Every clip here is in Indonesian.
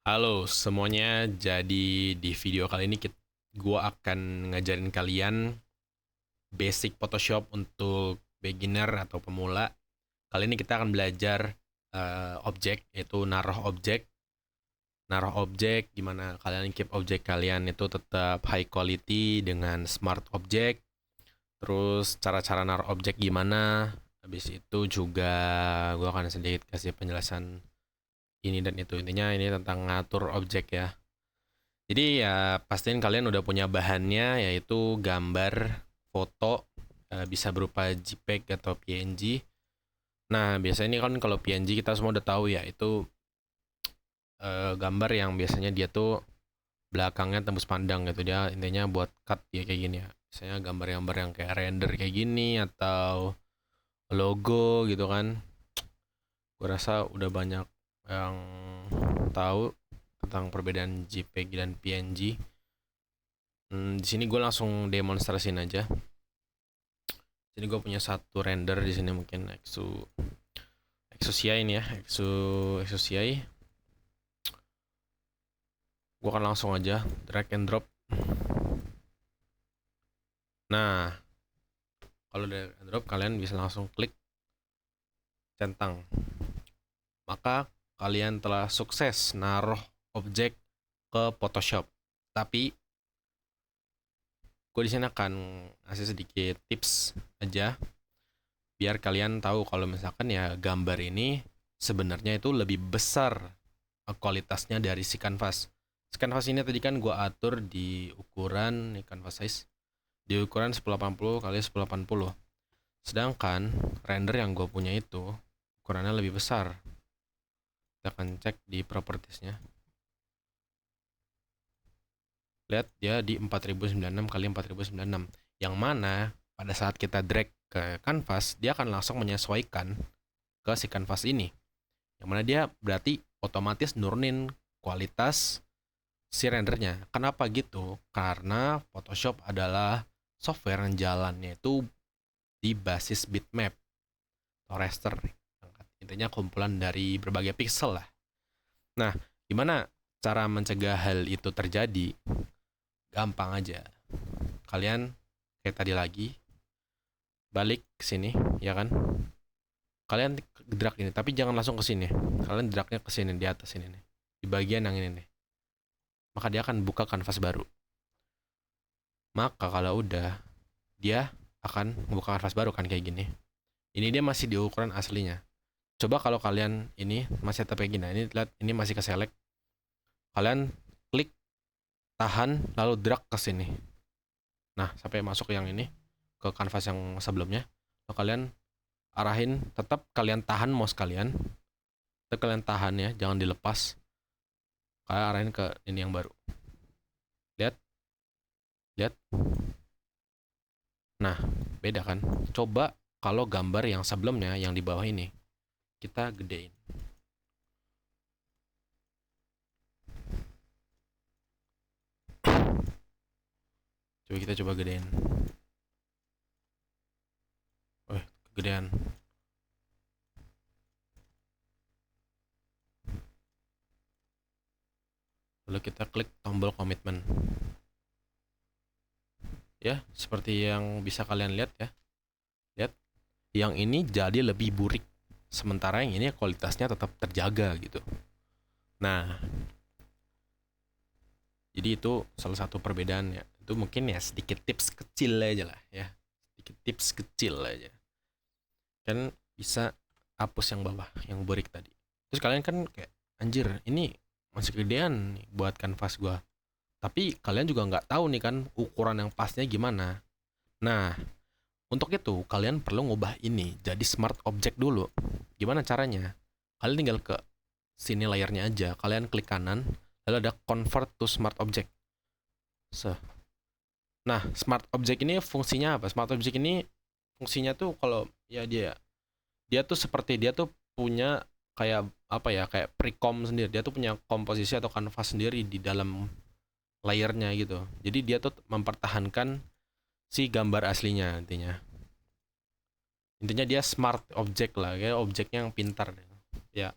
Halo semuanya, jadi di video kali ini gua akan ngajarin kalian basic Photoshop untuk beginner atau pemula. Kali ini kita akan belajar objek, yaitu naruh objek, gimana kalian keep objek kalian itu tetap high quality dengan smart object. Terus cara-cara naruh objek gimana. Habis itu juga gua akan sedikit kasih penjelasan ini dan itu. Intinya ini tentang ngatur objek ya. Jadi ya pastiin kalian udah punya bahannya, yaitu gambar, foto, bisa berupa JPEG atau PNG. Nah, biasanya ini kan kalau PNG kita semua udah tahu ya, itu gambar yang biasanya dia tuh belakangnya tembus pandang gitu, dia intinya buat cut ya kayak gini ya. Biasanya gambar-gambar yang kayak render kayak gini atau logo gitu kan. Gue rasa udah banyak yang tahu tentang perbedaan JPEG dan PNG. Di sini gue langsung demonstrasiin aja. Jadi gue punya satu render di sini, mungkin Exo CI ini ya, Exo CI. Gue akan langsung aja drag and drop. Nah, kalau drag and drop kalian bisa langsung klik centang. Maka kalian telah sukses naruh objek ke Photoshop. Tapi gue di sini akan kasih sedikit tips aja biar kalian tahu kalau misalkan ya gambar ini sebenarnya itu lebih besar kualitasnya dari si canvas. Si canvas ini tadi kan gua atur di ukuran nih, canvas size di ukuran 1080 kali 1080. Sedangkan render yang gue punya itu ukurannya lebih besar. Kita akan cek di propertiesnya. Lihat dia di 4096 kali 4096. Yang mana pada saat kita drag ke canvas, dia akan langsung menyesuaikan ke si canvas ini. Yang mana dia berarti otomatis nurunin kualitas si rendernya. Kenapa gitu? Karena Photoshop adalah software yang jalannya itu di basis bitmap atau raster. Intinya kumpulan dari berbagai pixel lah. Nah, gimana cara mencegah hal itu terjadi? Gampang aja. Kalian kayak tadi lagi balik ke sini, ya kan? Kalian drag ini, tapi jangan langsung ke sini. Kalian dragnya ke sini, di atas ini nih. Di bagian yang ini nih. Maka dia akan buka kanvas baru. Maka kalau udah, dia akan membuka kanvas baru kan kayak gini. Ini dia masih di ukuran aslinya. Coba kalau kalian ini masih tetap kayak gini. Nah, ini lihat, ini masih ke select. Kalian klik, tahan, lalu drag ke sini. Nah, sampai masuk ke yang ini, ke kanvas yang sebelumnya. Lalu kalian arahin, tetap kalian tahan mouse kalian. Tetap kalian tahan ya, jangan dilepas. Kalian arahin ke ini yang baru. Lihat, lihat. Nah, beda kan? Coba kalau gambar yang sebelumnya, yang di bawah ini, kita gedein. Coba kita coba gedein. Oh, kegedean. Lalu kita klik tombol komitmen. Ya, seperti yang bisa kalian lihat ya. Lihat, yang ini jadi lebih burik. Sementara yang ini kualitasnya tetap terjaga gitu. Nah, jadi itu salah satu perbedaan ya. Itu mungkin ya sedikit tips kecil aja lah ya. Sedikit tips kecil aja. Kan bisa hapus yang bawah, yang burik tadi. Terus kalian kan kayak, anjir, ini masih gedean nih buat kanvas gua. Tapi kalian juga nggak tahu nih kan ukuran yang pasnya gimana. Nah, untuk itu kalian perlu ngubah ini jadi smart object dulu. Gimana caranya? Kalian tinggal ke sini layarnya aja, kalian klik kanan, lalu ada convert to smart object. So, nah, smart object ini fungsinya apa? Smart object ini fungsinya tuh kalau ya dia dia tuh seperti dia tuh punya kayak apa ya, kayak precom sendiri. Dia tuh punya komposisi atau kanvas sendiri di dalam layernya gitu. Jadi dia tuh mempertahankan si gambar aslinya intinya. Intinya dia smart object lah, kayak objeknya yang pintar. Ya.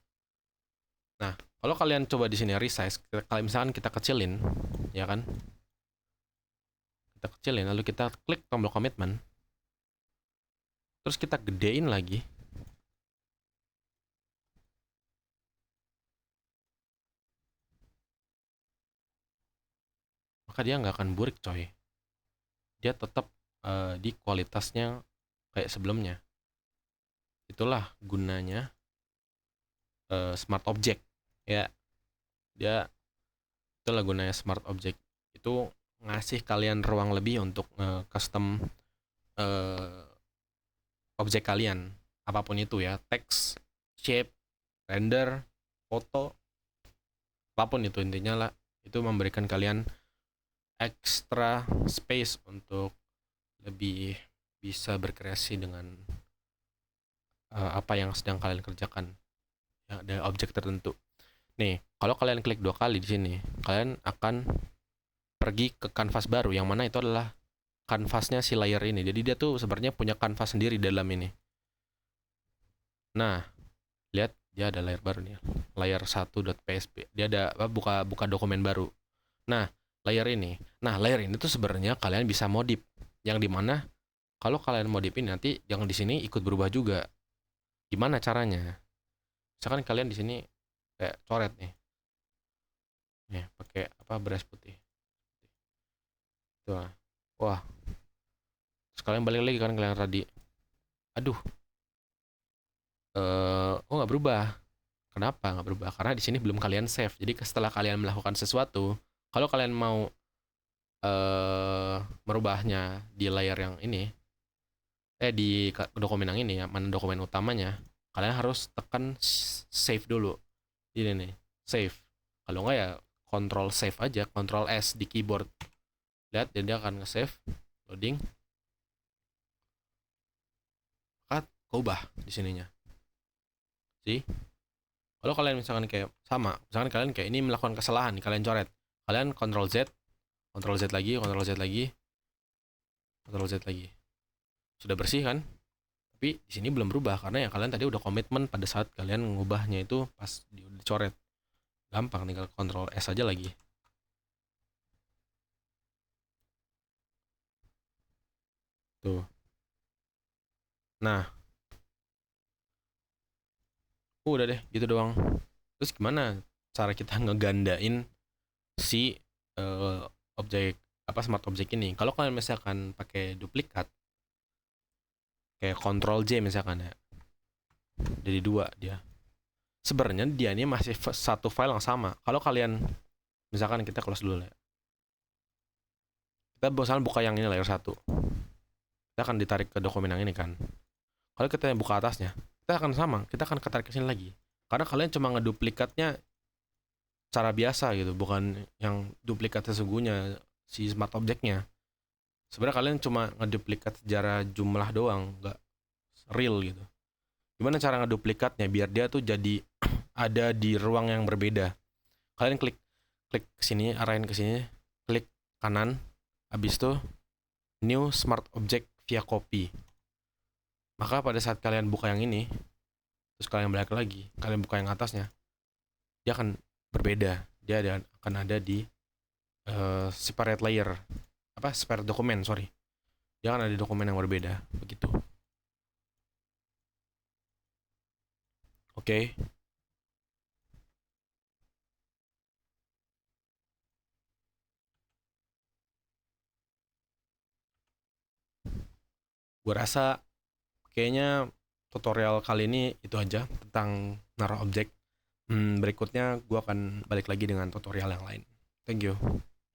Nah, Kalau kalian coba di sini resize, kalau misalkan kita kecilin, ya kan? Kita kecilin, lalu kita klik tombol komitmen, terus kita gedein lagi, maka dia nggak akan burik, coy. Dia tetap di kualitasnya kayak sebelumnya. Itulah gunanya smart object, ya. Dia itulah gunanya smart object, itu ngasih kalian ruang lebih untuk custom objek kalian, apapun itu ya, text, shape, render, foto, apapun itu intinya lah, itu memberikan kalian extra space untuk lebih bisa berkreasi dengan apa yang sedang kalian kerjakan, ya, ada objek tertentu. Nih, kalau kalian klik 2 kali di sini, kalian akan pergi ke kanvas baru, yang mana itu adalah kanvasnya si layer ini. Jadi dia tuh sebenarnya punya kanvas sendiri dalam ini. Nah, lihat dia ada layer baru nih, layer 1.psp. Dia ada buka dokumen baru. Nah, layer ini tuh sebenarnya kalian bisa modif, yang dimana kalau kalian modif ini nanti yang di sini ikut berubah juga. Gimana caranya? Misalkan kalian di sini kayak coret nih, pakai apa, brush putih. Tuh, wah. Terus kalian balik lagi kan, kalian tadi, aduh, oh nggak berubah. Kenapa nggak berubah? Karena di sini belum kalian save. Jadi setelah kalian melakukan sesuatu, kalau kalian mau merubahnya di layer yang ini, di dokumen yang ini ya, mana dokumen utamanya, kalian harus tekan save dulu. Ini nih, save. Kalau nggak ya control save aja, control S di keyboard. Lihat, dia akan nge-save, loading. Maka keubah di sininya. See? Kalau kalian misalkan kayak sama, misalkan kalian kayak ini melakukan kesalahan, kalian coret, kalian Ctrl Z, Ctrl Z lagi, Ctrl Z lagi, Ctrl Z lagi. Sudah bersih kan? Tapi di sini belum berubah karena ya kalian tadi udah komitmen pada saat kalian mengubahnya itu pas dicoret. Gampang, tinggal Ctrl S aja lagi. Tuh. Nah, udah deh, gitu doang. Terus gimana cara kita ngegandain si objek apa, smart object ini? Kalau kalian misalkan pakai duplikat, kayak Ctrl J misalkan ya, jadi 2 dia. Sebenarnya dia ini masih satu file yang sama. Kalau kalian misalkan kita close dulu ya. Kita misalkan buka yang ini layer 1. Kita akan ditarik ke dokumen yang ini kan. Kalau kita yang buka atasnya, kita akan sama, kita akan ketarik ke sini lagi. Karena kalian cuma ngeduplikatnya cara biasa gitu, bukan yang duplikat sesungguhnya si smart objectnya. Sebenarnya kalian cuma ngeduplikat secara jumlah doang, nggak real gitu. Gimana cara ngeduplikatnya biar dia tuh jadi ada di ruang yang berbeda? Kalian klik ke sini, arahin ke sini, klik kanan, habis itu new smart object via copy. Maka pada saat kalian buka yang ini, terus kalian balik lagi, kalian buka yang atasnya, dia akan berbeda. Dia akan ada di separate layer, separate dokumen, sorry. Dia akan ada di dokumen yang berbeda, begitu. Oke. Gue rasa kayaknya tutorial kali ini itu aja tentang naruh objek. Berikutnya gue akan balik lagi dengan tutorial yang lain. Thank you.